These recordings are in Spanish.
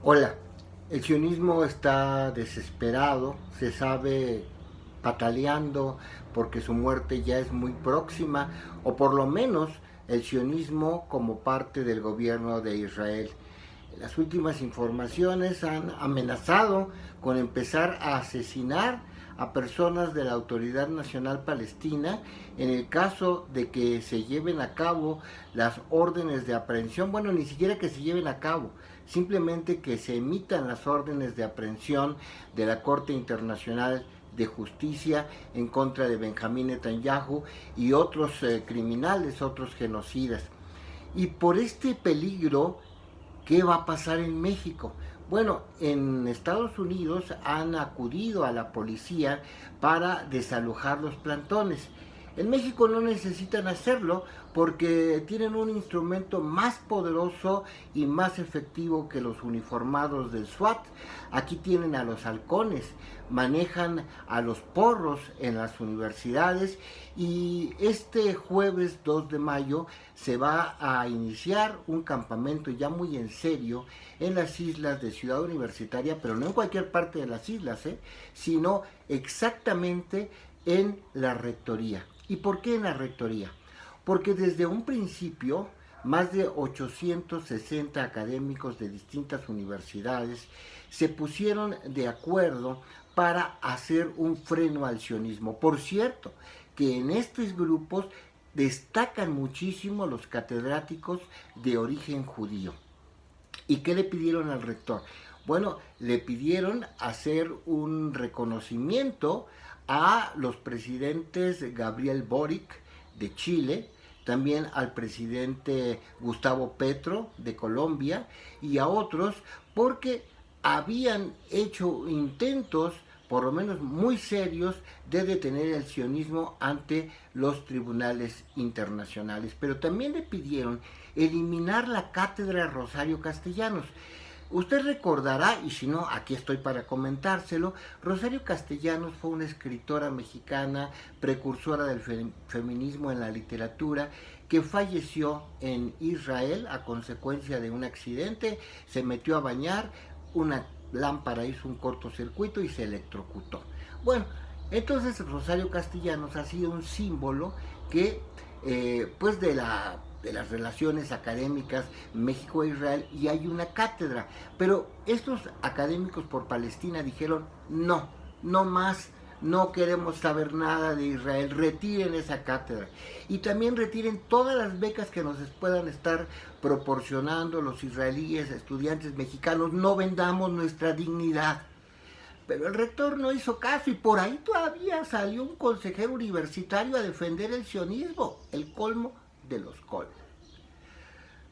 Hola, el sionismo está desesperado, se sabe pataleando porque su muerte ya es muy próxima, o por lo menos el sionismo como parte del gobierno de Israel. Las últimas informaciones han amenazado con empezar a asesinar a personas de la Autoridad Nacional Palestina en el caso de que se lleven a cabo las órdenes de aprehensión. Bueno, ni siquiera que se lleven a cabo, simplemente que se emitan las órdenes de aprehensión de la Corte Internacional de Justicia en contra de Benjamín Netanyahu y otros criminales, otros genocidas. Y por este peligro, ¿qué va a pasar en México? Bueno, en Estados Unidos han acudido a la policía para desalojar los plantones. En México no necesitan hacerlo porque tienen un instrumento más poderoso y más efectivo que los uniformados del SWAT. Aquí tienen a los halcones, manejan a los porros en las universidades y este jueves 2 de mayo se va a iniciar un campamento ya muy en serio en las islas de Ciudad Universitaria, pero no en cualquier parte de las islas, sino exactamente en la rectoría. ¿Y por qué en la rectoría? Porque desde un principio más de 860 académicos de distintas universidades se pusieron de acuerdo para hacer un freno al sionismo. Por cierto, que en estos grupos destacan muchísimo los catedráticos de origen judío. ¿Y qué le pidieron al rector? Bueno, le pidieron hacer un reconocimiento a los presidentes Gabriel Boric de Chile, también al presidente Gustavo Petro de Colombia y a otros, porque habían hecho intentos, por lo menos muy serios, de detener el sionismo ante los tribunales internacionales. Pero también le pidieron eliminar la cátedra Rosario Castellanos. Usted recordará, y si no, aquí estoy para comentárselo, Rosario Castellanos fue una escritora mexicana, precursora del feminismo en la literatura, que falleció en Israel a consecuencia de un accidente, se metió a bañar, una lámpara hizo un cortocircuito y se electrocutó. Bueno, entonces Rosario Castellanos ha sido un símbolo que, pues de las relaciones académicas México e Israel, y hay una cátedra. Pero estos académicos por Palestina dijeron, no, no más, no queremos saber nada de Israel, retiren esa cátedra. Y también retiren todas las becas que nos puedan estar proporcionando los israelíes, estudiantes mexicanos, no vendamos nuestra dignidad. Pero el rector no hizo caso y por ahí todavía salió un consejero universitario a defender el sionismo, el colmo de los colmos.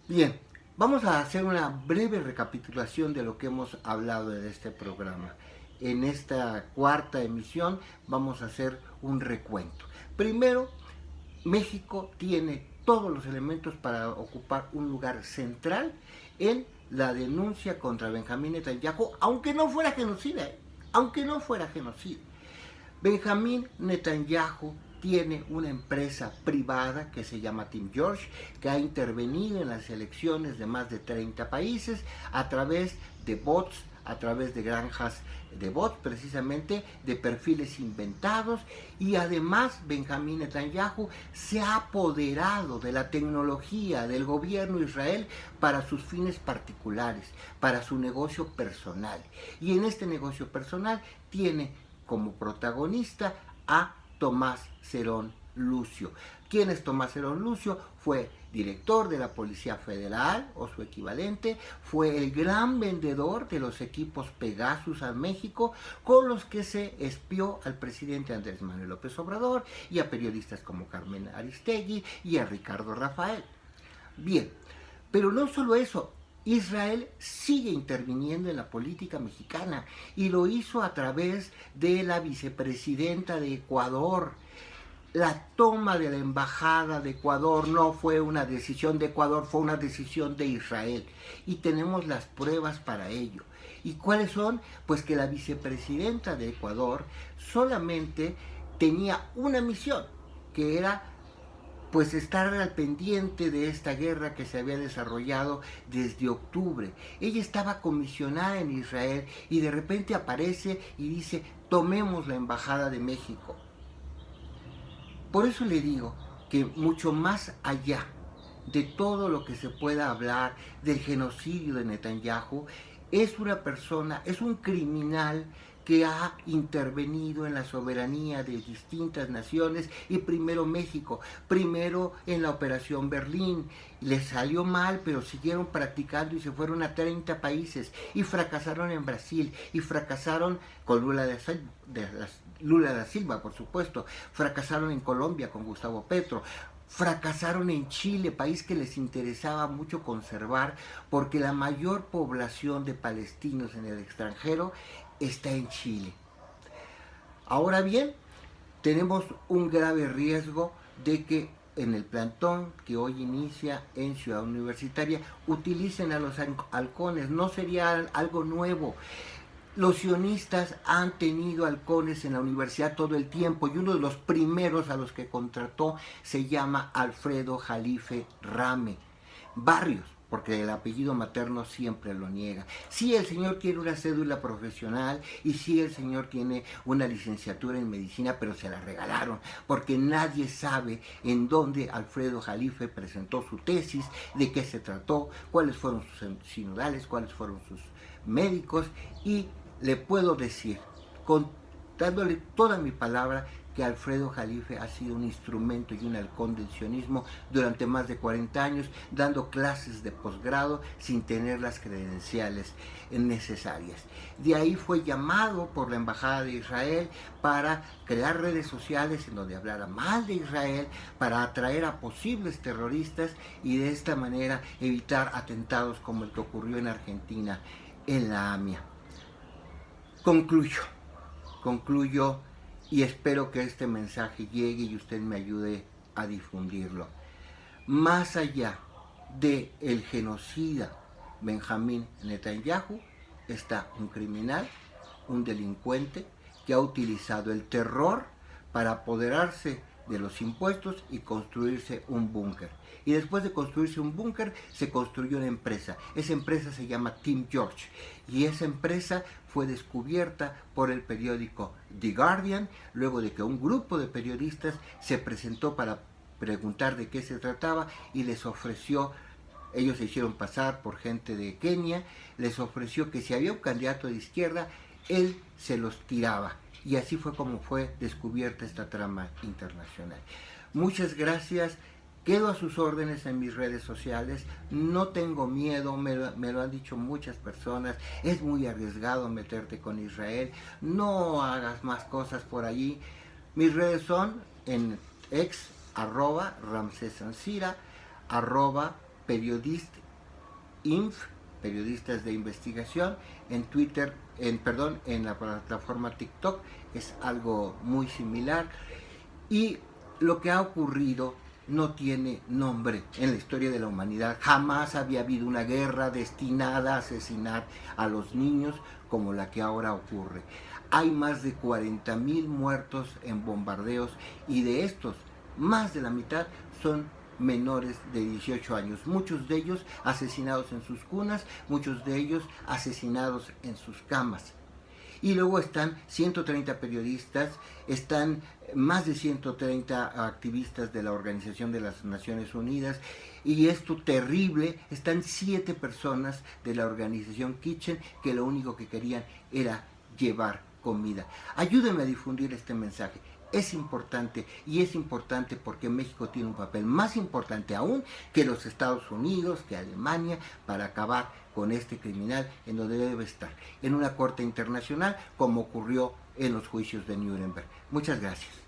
Bien, vamos a hacer una breve recapitulación de lo que hemos hablado en este programa. En esta cuarta emisión vamos a hacer un recuento. Primero, México tiene todos los elementos para ocupar un lugar central en la denuncia contra Benjamín Netanyahu, aunque no fuera genocida, aunque no fuera genocida. Benjamín Netanyahu tiene una empresa privada que se llama Team George, que ha intervenido en las elecciones de más de 30 países a través de bots, a través de granjas de bots, precisamente de perfiles inventados, y además Benjamín Netanyahu se ha apoderado de la tecnología del gobierno de Israel para sus fines particulares, para su negocio personal. Y en este negocio personal tiene como protagonista a Tomás Cerón Lucio. ¿Quién es Tomás Cerón Lucio? Fue director de la Policía Federal o su equivalente, fue el gran vendedor de los equipos Pegasus a México, con los que se espió al presidente Andrés Manuel López Obrador y a periodistas como Carmen Aristegui y a Ricardo Rafael. Bien, pero no solo eso, Israel sigue interviniendo en la política mexicana y lo hizo a través de la vicepresidenta de Ecuador. La toma de la embajada de Ecuador no fue una decisión de Ecuador, fue una decisión de Israel. Y tenemos las pruebas para ello. ¿Y cuáles son? Pues que la vicepresidenta de Ecuador solamente tenía una misión, que era pues estar al pendiente de esta guerra que se había desarrollado desde octubre. Ella estaba comisionada en Israel y de repente aparece y dice, tomemos la embajada de México. Por eso le digo que mucho más allá de todo lo que se pueda hablar del genocidio de Netanyahu, es una persona, es un criminal que ha intervenido en la soberanía de distintas naciones y primero México, primero en la Operación Berlín. Les salió mal, pero siguieron practicando y se fueron a 30 países y fracasaron en Brasil y fracasaron con Lula da Silva, por supuesto, fracasaron en Colombia con Gustavo Petro, fracasaron en Chile, país que les interesaba mucho conservar porque la mayor población de palestinos en el extranjero está en Chile. Ahora bien, tenemos un grave riesgo de que en el plantón que hoy inicia en Ciudad Universitaria utilicen a los halcones. No sería algo nuevo. Los sionistas han tenido halcones en la universidad todo el tiempo y uno de los primeros a los que contrató se llama Alfredo Jalife Rame Barrios, porque el apellido materno siempre lo niega. Sí, el señor tiene una cédula profesional y sí, el señor tiene una licenciatura en medicina, pero se la regalaron, porque nadie sabe en dónde Alfredo Jalife presentó su tesis, de qué se trató, cuáles fueron sus sinodales, cuáles fueron sus médicos, y le puedo decir, dándole toda mi palabra, que Alfredo Jalife ha sido un instrumento y un halcón del sionismo durante más de 40 años, dando clases de posgrado sin tener las credenciales necesarias. De ahí fue llamado por la Embajada de Israel para crear redes sociales en donde hablara mal de Israel, para atraer a posibles terroristas y de esta manera evitar atentados como el que ocurrió en Argentina, en la AMIA. Concluyo y espero que este mensaje llegue y usted me ayude a difundirlo. Más allá del genocida Benjamín Netanyahu está un criminal, un delincuente que ha utilizado el terror para apoderarse de los impuestos y construirse un búnker. Y después de construirse un búnker, se construyó una empresa. Esa empresa se llama Team George. Y esa empresa fue descubierta por el periódico The Guardian, luego de que un grupo de periodistas se presentó para preguntar de qué se trataba y les ofreció, ellos se hicieron pasar por gente de Kenia, les ofreció que si había un candidato de izquierda, él se los tiraba. Y así fue como fue descubierta esta trama internacional. Muchas gracias. Quedo a sus órdenes en mis redes sociales. No tengo miedo, me lo han dicho muchas personas. Es muy arriesgado meterte con Israel. No hagas más cosas por allí. Mis redes son en ex, @RamsesAnsira, @periodistinf, periodistas de investigación, en Twitter, en la plataforma TikTok es algo muy similar. Y lo que ha ocurrido no tiene nombre en la historia de la humanidad. Jamás había habido una guerra destinada a asesinar a los niños como la que ahora ocurre. Hay más de 40,000 muertos en bombardeos y de estos, más de la mitad son menores de 18 años, muchos de ellos asesinados en sus cunas, muchos de ellos asesinados en sus camas. Y luego están 130 periodistas, están más de 130 activistas de la Organización de las Naciones Unidas, y esto terrible, están 7 personas de la organización Kitchen que lo único que querían era llevar comida. Ayúdenme a difundir este mensaje. Es importante, y es importante porque México tiene un papel más importante aún que los Estados Unidos, que Alemania, para acabar con este criminal en donde debe estar, en una corte internacional como ocurrió en los juicios de Nuremberg. Muchas gracias.